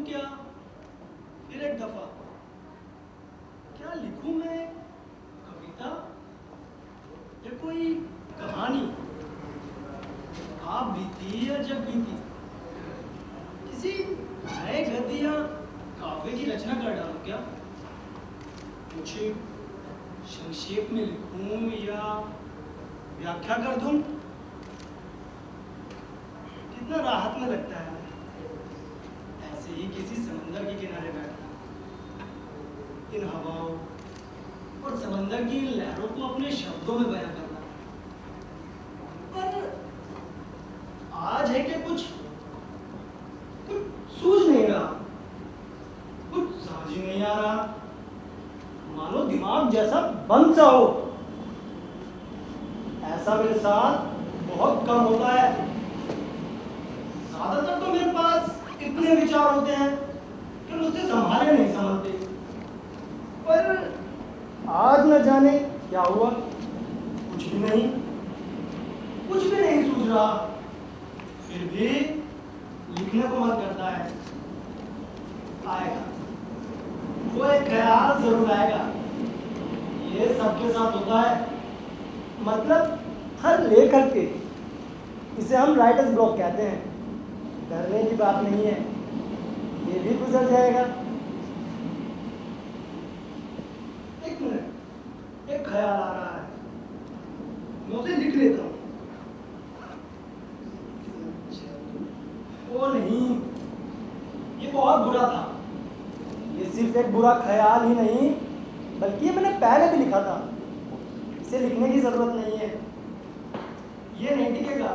क्या? फिर एक दफा क्या लिखूं मैं? कविता या कोई कहानी? आप बीती या जब बीती किसी नए गद्य या काव्य की रचना कर डालूं क्या? कुछ संक्षेप में लिखूं या व्याख्या कर दूं? कितना राहत में लगता है ऐसे ही किसी समंदर के किनारे बैठना, इन हवाओं और समंदर की इन लहरों को अपने शब्दों में बयां करना। पर आज है कि कुछ सूझ नहीं रहा, कुछ समझ ही नहीं आ रहा, मानो दिमाग जैसा बंद सा हो। ऐसा मेरे साथ बहुत कम होता है। ज्यादातर तो मेरे पास इतने विचार होते हैं कि मुझसे संभाले नहीं समझते। पर आज न जाने क्या हुआ, कुछ भी नहीं सूझ रहा। फिर भी लिखने को मन करता है। आएगा, वो एक ख्याल जरूर आएगा। ये सबके साथ होता है। मतलब हर लेखक के, इसे हम राइटर्स ब्लॉक कहते हैं। डरने की बात नहीं है, ये भी गुजर जाएगा। एक मिनट, एक ख्याल आ रहा है, मैं उसे लिख लेता हूँ। ओ नहीं, ये बहुत बुरा था। ये सिर्फ एक बुरा ख्याल ही नहीं, बल्कि ये मैंने पहले भी लिखा था। इसे लिखने की जरूरत नहीं है, ये नहीं टिकेगा।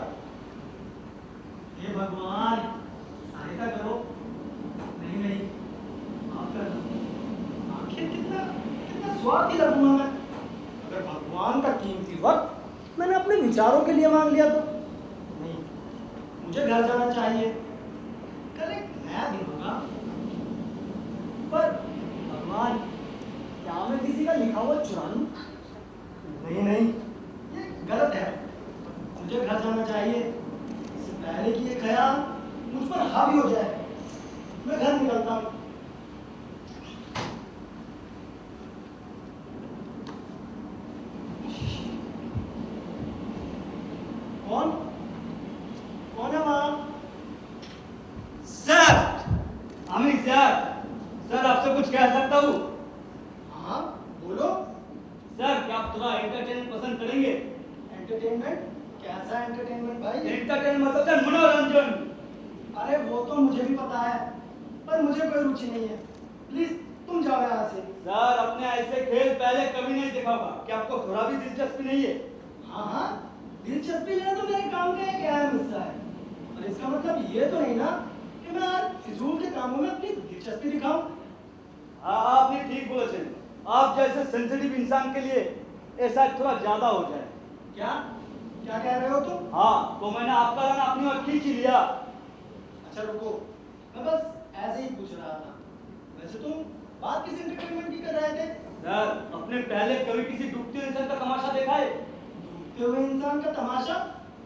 हे भगवान, सहायता करो। नहीं, माफ कर दो। आखिर कितना स्वार्थी लगूंगा मैं अगर भगवान का कीमती वक्त मैंने अपने विचारों के लिए मांग लिया तो। नहीं, मुझे घर जाना चाहिए। कल एक नया दिन होगा। पर भगवान, क्या मैं किसी का लिखा हुआ चुरा लूं? नहीं, ये गलत है। मुझे घर जाना चाहिए, इससे पहले कि ये ख्याल मुझ पर हावी हो जाए। मैं घर निकलता हूँ। कौन है वहां? सर, अमित सर आपसे कुछ कह सकता हूँ? हाँ, बोलो। सर, क्या आप थोड़ा एंटरटेनमेंट पसंद करेंगे? एंटरटेनमेंट? कैसा एंटरटेनमेंट भाई? एंटरटेनमेंट मतलब सर मनोरंजन। अरे वो तो मुझे भी पता है, पर मुझे कोई रुचि नहीं है। प्लीज तुम जाओ यहाँ से। सर, अपने ऐसे खेल पहले कभी नहीं देखा होगा। क्या आपको थोड़ा भी दिलचस्पी नहीं है? हाँ, दिलचस्पी लेना तो मेरे काम का एक अहम हिस्सा है। और इसका मतलब ये तो नहीं ना कि मैं आज फिजूल के कामों में अपनी दिलचस्पी दिखाऊं। हाँ, आपने ठीक बोला सर। आप जैसे सेंसिटिव इंसान के लिए ऐसा थोड़ा ज्यादा हो जाए। क्या कह रहे हो तुम? हाँ, तो मैंने आपका रंग अपनी ओर खींच लिया। अच्छा रुको, मैं बस ऐसे ही पूछ रहा था। वैसे तुम बात किस एंटरटेनमेंट की कर रहे थे? सर, अपने पहले कभी किसी डूबते हुए इंसान का तमाशा देखा है? डूबते हुए इंसान का तमाशा?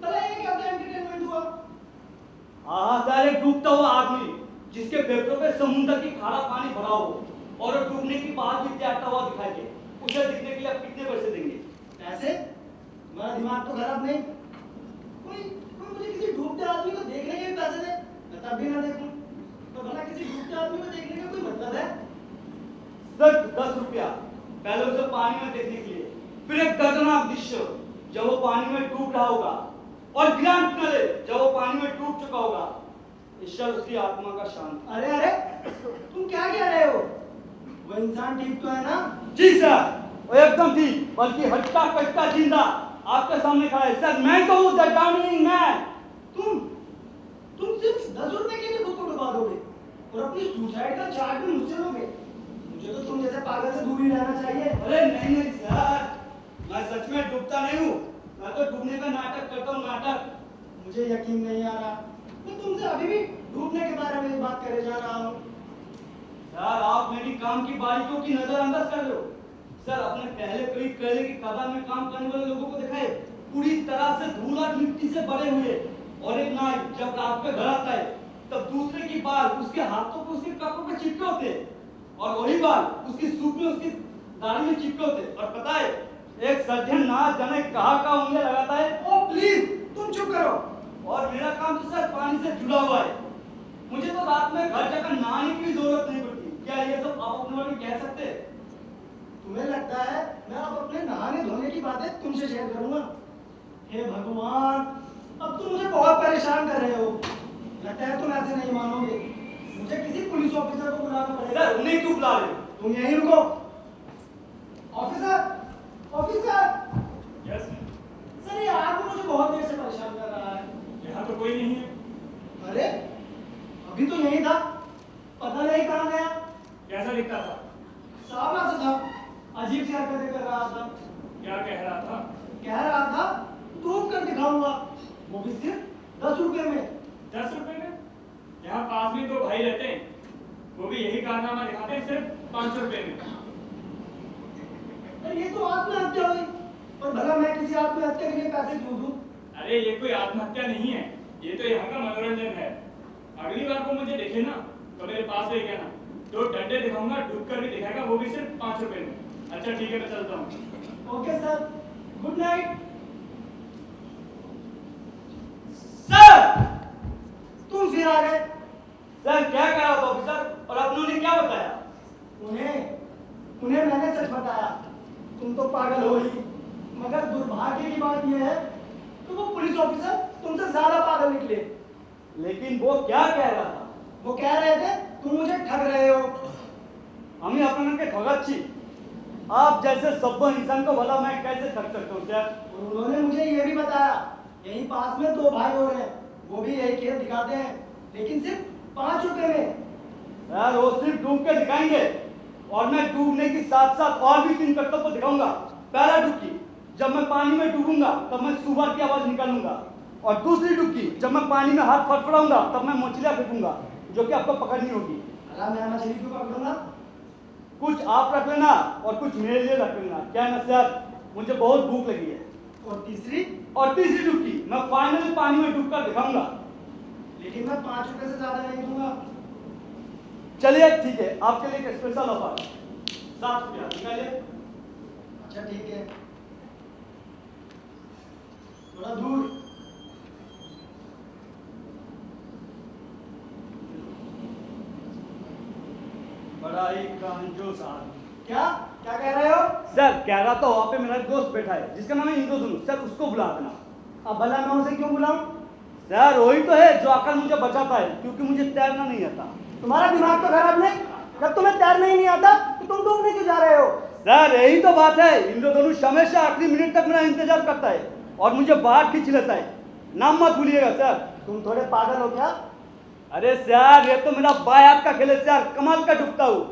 भला ये कैसा एंटरटेनमेंट हुआ? हाँ सर, एक डूबता हुआ आदमी जिसके फेफड़ों पे समुद्र की खारा पानी भरा हो और वो डूबने की बाद भी तैरता हुआ दिखाई दे, उसे दिखने के लिए आप कितने पैसे देंगे? पैसे? तुम्हारा दिमाग तो खराब नहीं? कोई मुझे किसी डूबते आदमी को देखने के भी पैसे दे, मैं तब भी ना देखूं। तो भला किसी डूबते आदमी को देखने का कोई मतलब है? सर, 10 रुपया पहले उसे पानी में देखने के लिए, फिर एक दर्दनाक दृश्य जब वो पानी में डूब रहा होगा, और ग्रैंड फिनाले जब वो पानी में डूब चुका होगा। ईश्वर उसकी आत्मा का शांति। अरे तुम क्या कह रहे हो? वो इंसान ठीक तो है ना? जी सर, वो एकदम ठीक, बल्कि हट्टा कट्टा जिंदा आपके सामने खड़ा है। सर, मैं तो हूँ द डाउनिंग मैन। तुम सिर्फ 10 रुपए के लिए खुद को डुबा दोगे और अपनी सुसाइड का चार्ज भी मुझसे लोगे? मुझे तो तुम जैसे पागल से दूर ही रहना चाहिए। अरे नहीं सर, मैं सच में डूबता नहीं हूँ। मैं तो डूबने का नाटक करता हूँ, नाटक। मुझे यकीन नहीं आ रहा। मैं तुमसे अभी भी डूबने के बारे में बात करे जा रहा हूँ। सर, आप मेरी काम की बारीकियों की नजरअंदाज कर रहे हो। सर, अपने पहले कभी केले की खदान में काम करने वाले लोगों को देखा है? पूरी तरह से धूल और मिट्टी से भरे हुए, और एक नाई जब रात पे घर आता है तब दूसरे की बाल उसके हाथों पे उसके कपड़ों पे चिपके होते और वही बाल उसकी सूप में उसकी दाढ़ी में चिपके होते। और पता है एक सर्जन ना जाने कहाँ उंगलियां लगाता है। ओ प्लीज तुम चुप करो। और मेरा काम तो सर पानी से जुड़ा हुआ है। मुझे तो रात में घर जाकर नहाने की भी जरूरत नहीं पड़ती। क्या ये सब आप अपने बारे में कह सकते हैं? तुम्हें लगता है मैं अब अपने नहाने धोने की बातें तुमसे शेयर करूंगा? हे भगवान, अब तुम मुझे बहुत परेशान कर रहे हो। लगता है तुम ऐसे नहीं मानोगे। मुझे किसी पुलिस ऑफिसर को बुलाना पड़ेगा। सर उन्हें क्यों बुला रहे हो? तुम यहीं रुको। Officer, officer. यस सर ये आदमी मुझे बहुत देर से परेशान कर रहा है। यहाँ तो कोई नहीं है। अरे अभी तो यहीं था, पता नहीं कहाँ गया। कैसा दिखता था? सावला सा था, अजीब सी हरकतें कर रहा था। क्या कह रहा था? कह रहा था डूब कर दिखाऊंगा, वो भी सिर्फ 10 रुपए में। 10 रुपए में? यहाँ पास में दो भाई रहते हैं, वो भी यही कारनामा दिखाते हैं सिर्फ 5 रुपए में। अरे ये तो आत्महत्या हुई, और भला मैं किसी आत्महत्या के लिए पैसे क्यों दूं? अरे ये कोई आत्महत्या नहीं है, ये तो यहाँ का मनोरंजन है। अगली बार को मुझे देखे ना तो मेरे पास ले गया ना, 2 डंडे दिखाऊंगा, डूब कर भी दिखाएगा, वो भी सिर्फ 5 रुपए में। अच्छा ठीक है मैं चलता हूँ। Okay sir, good night. Sir तुम फिर आ गए। सर क्या कह रहा था ऑफिसर और आप लोगों ने क्या बताया? उन्हें मैंने सच बताया। तुम तो पागल हो ही, मगर दुर्भाग्य की बात यह है कि वो पुलिस ऑफिसर तुमसे ज्यादा पागल निकले। लेकिन वो क्या कह रहा था? वो कह रहे थे तुम मुझे ठग रहे हो। हमें अपने ठगत छी। आप जैसे सभ्य इंसान को भला मैं कैसे ठग सकता हूँ सर? और उन्होंने मुझे ये भी बताया यहीं पास में 2 भाई और हैं, वो भी यही खेल दिखाते हैं, लेकिन सिर्फ 5 रुपए में। यार वो सिर्फ डूब के दिखाएंगे और मैं डूबने के साथ साथ और भी 3 करतब को दिखाऊंगा। पहला डुबकी, जब मैं पानी में डूबूंगा तब मैं सुअर की आवाज निकालूंगा, और दूसरी डुबकी, जब मैं पानी में हाथ फड़फड़ाऊंगा तब मैं मछलियां फेंकूंगा जो कि आपको पकड़नी होगी। अला मैं मछली क्यों पकड़ूंगा? कुछ आप रख लेना और कुछ मेरे लिए रख लेना। क्या ना सर, मुझे बहुत भूख लगी है। और तीसरी? और तीसरी डुबकी, मैं फाइनली पानी में डूबकर दिखाऊंगा। लेकिन मैं 5 रुपए से ज्यादा नहीं दूंगा। चलिए ठीक है, आपके लिए एक स्पेशल ऑफर, 7 रुपया निकालिए। अच्छा ठीक है, थोड़ा दूर। बड़ा ही कंजूस आदमी। क्या क्या कह रहे हो? सर कह रहा था वहाँ पे मेरा दोस्त बैठा है जिसका नाम है इंद्रधनुष, सर उसको बुला देना। अब भला मैं उसे क्यों बुलाऊं? सर वही तो है जो आकर मुझे बचाता है, क्योंकि मुझे तैरना नहीं आता। तुम्हारा दिमाग तो खराब नहीं? जब तुम्हें तैरना ही नहीं आता तो तुम डूबने क्यों जा रहे हो? सर यही तो बात है, इंद्रधनुष हमेशा आखिरी मिनट तक मेरा इंतजार करता है और मुझे बाहर खींच लेता है। नाम मत भूलिएगा सर। तुम थोड़े पागल हो क्या? अरे सर ये तो मेरा बाएं हाथ का खेल है सर, कमाल का डूबता हूँ।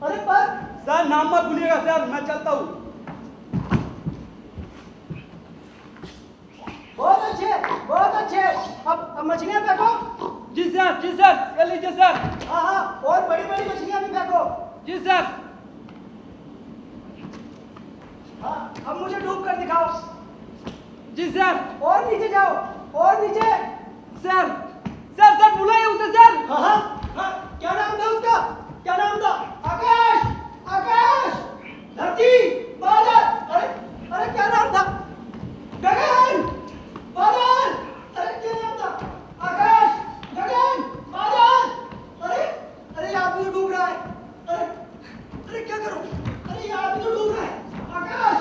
अरे पर सर नाम मत भूलिएगा सर, मैं चलता हूँ। बहुत अच्छे, बहुत अच्छे। अब मछलियां फेंको। जी सर, जी सर, ये लीजिए सर। हाँ हाँ, और बड़ी बड़ी मछलियां भी फेंको। जी सर। हाँ, अब मुझे डूब कर दिखाओ। जी सर। और नीचे जाओ, और नीचे। सर सर सर बुलाइए उसे सर। हाँ हाँ हाँ, क्या नाम था उसका? क्या नाम था? आकाश, आकाश, धरती, बादल। अरे अरे क्या नाम था? गगन, बादल। अरे क्या नाम था? आकाश, गगन, बादल। अरे अरे ये आदमी तो डूब रहा है। अरे अरे क्या करूं? अरे ये आदमी तो डूब रहा है। आकाश,